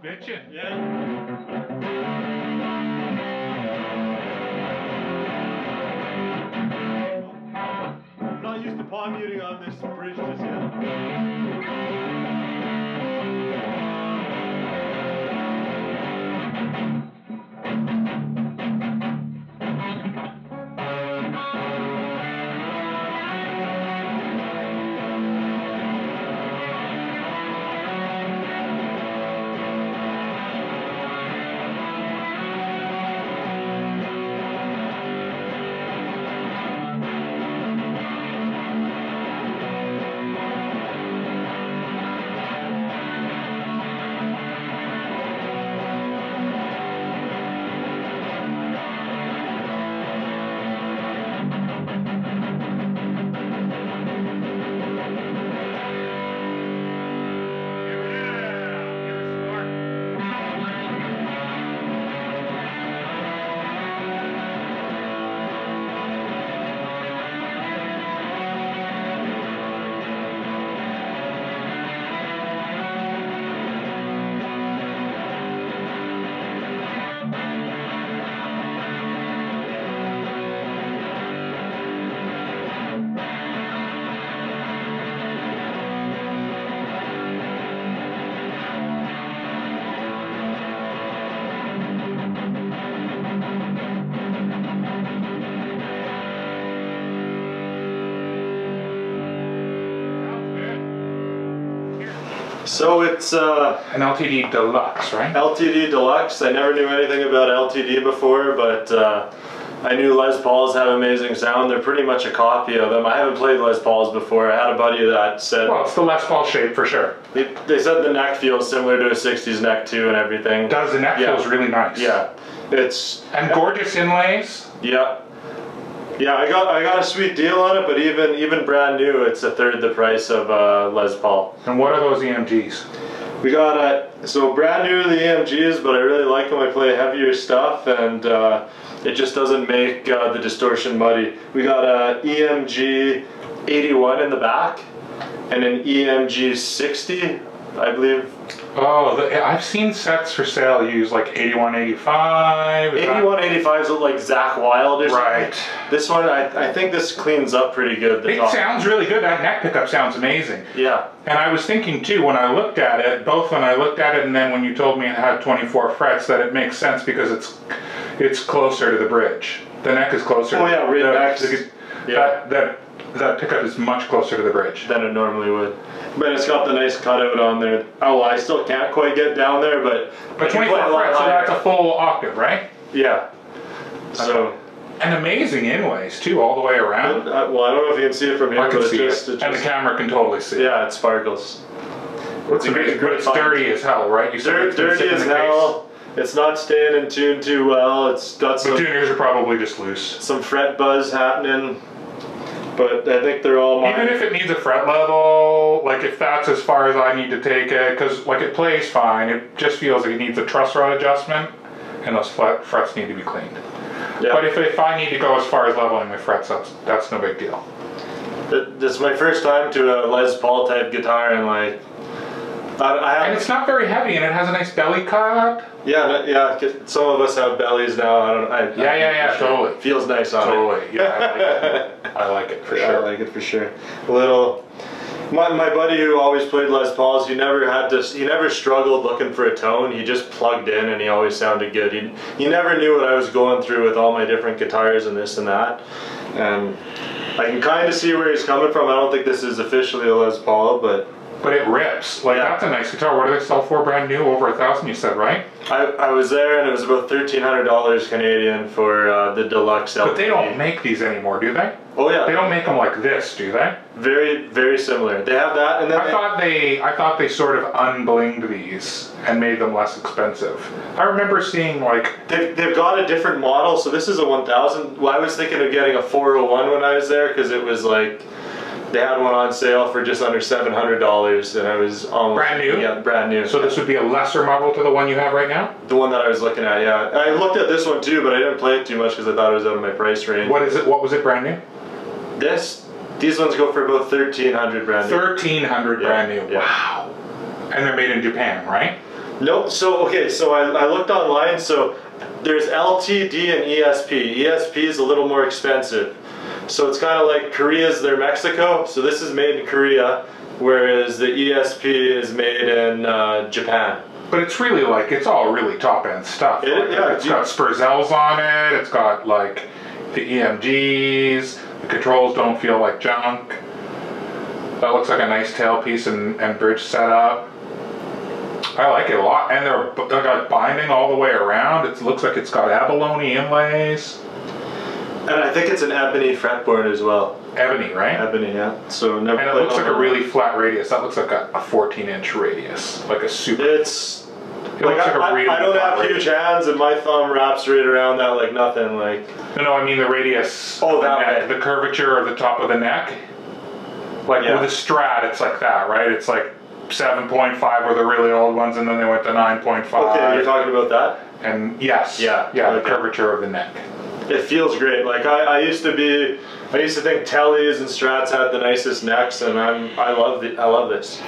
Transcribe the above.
bitchin'. Yeah. I'm not used to palm muting on this bridge just yet. So it's An LTD Deluxe, right? LTD Deluxe. I never knew anything about LTD before, but I knew Les Pauls have amazing sound. They're pretty much a copy of them. I haven't played Les Pauls before. I had a buddy that said... Well, it's the Les Paul shape for sure. They said the neck feels similar to a 60s neck too and everything. Does the neck feels really nice. Yeah. It's... And gorgeous inlays. Yeah. Yeah, I got a sweet deal on it, but even brand new, it's a third the price of Les Paul. And what are those EMGs? We got so brand new to the EMGs, but I really like them. I play heavier stuff, and it just doesn't make the distortion muddy. We got a EMG 81 in the back, and an EMG 60, I believe. Oh, I've seen sets for sale use like 81, 85. 81, 85s look like Zach Wild or something. Right. This one, I think this cleans up pretty good. It sounds really good. That neck pickup sounds amazing. Yeah. And I was thinking too, when I looked at it, both when I looked at it and then when you told me it had 24 frets, that it makes sense because it's closer to the bridge. The neck is closer. Oh yeah, That pickup is much closer to the bridge than it normally would. But it's got the nice cutout on there. Oh, I still can't quite get down there, but 24 frets, so that's a full octave, right? Yeah. So. And amazing inlays too, all the way around. Well, I don't know if you can see it from here, I can but see it. And the camera can totally see it. Yeah, it sparkles. It's amazing, but it's dirty as hell, right? You said dirty as hell. It's not staying in tune too well. It's got some... The tuners are probably just loose. Some fret buzz happening. But I think they're all... Even if it needs a fret level, like if that's as far as I need to take it, because like it plays fine, it just feels like it needs a truss rod adjustment, and those frets need to be cleaned. Yeah. But if I need to go as far as leveling my frets, that's no big deal. This is my first time to a Les Paul type guitar, and like... and it's not very heavy, and it has a nice belly cut. Yeah. Some of us have bellies now. Yeah, totally. It feels nice on it. Totally. Yeah, I like it for sure. I like it for sure. My buddy who always played Les Pauls, he never struggled looking for a tone. He just plugged in, and he always sounded good. He never knew what I was going through with all my different guitars and this and that. And I can kind of see where he's coming from. I don't think this is officially a Les Paul, but it rips. Like, that's a nice guitar. What do they sell for brand new? Over $1,000, you said, right? I was there, and it was about $1,300 Canadian for the Deluxe LTD. But they don't make these anymore, do they? Oh yeah. They don't make them like this, do they? Very, very similar. They have that, and then I thought they sort of unblinged these and made them less expensive. I remember seeing like they've got a different model. So this is a 1000. Well, I was thinking of getting a 401 when I was there because it was like. They had one on sale for just under $700, and I was almost... Brand new? Yeah, brand new. So this would be a lesser model to the one you have right now? The one that I was looking at, yeah. I looked at this one too, but I didn't play it too much because I thought it was out of my price range. What is it? What was it brand new? These ones go for about $1,300 brand new. $1,300 brand new. Yeah. Wow. And they're made in Japan, right? Nope. So okay, so I looked online. So there's LTD and ESP. ESP is a little more expensive. So it's kind of like Korea's their Mexico. So this is made in Korea, whereas the ESP is made in Japan. But it's really like, it's all really top end stuff. It's got Spurzells on it, it's got like the EMGs, the controls don't feel like junk. That looks like a nice tailpiece and bridge setup. I like it a lot, and they've got binding all the way around. It looks like it's got abalone inlays. And I think it's an ebony fretboard as well. Ebony, right? Ebony, yeah. So never. And it looks like a really flat radius. That looks like a 14-inch radius, like a super. It looks like a really I don't have huge hands, and my thumb wraps right around that like nothing. Like. No, I mean the radius. Oh, that way. The curvature of the top of the neck. Like with a Strat, it's like that, right? It's like 7.5 were the really old ones, and then they went to 9.5. Okay, you're talking about that? And yes, yeah, the curvature of the neck. It feels great. Like I used to think Tellys and Strats had the nicest necks, and I love this.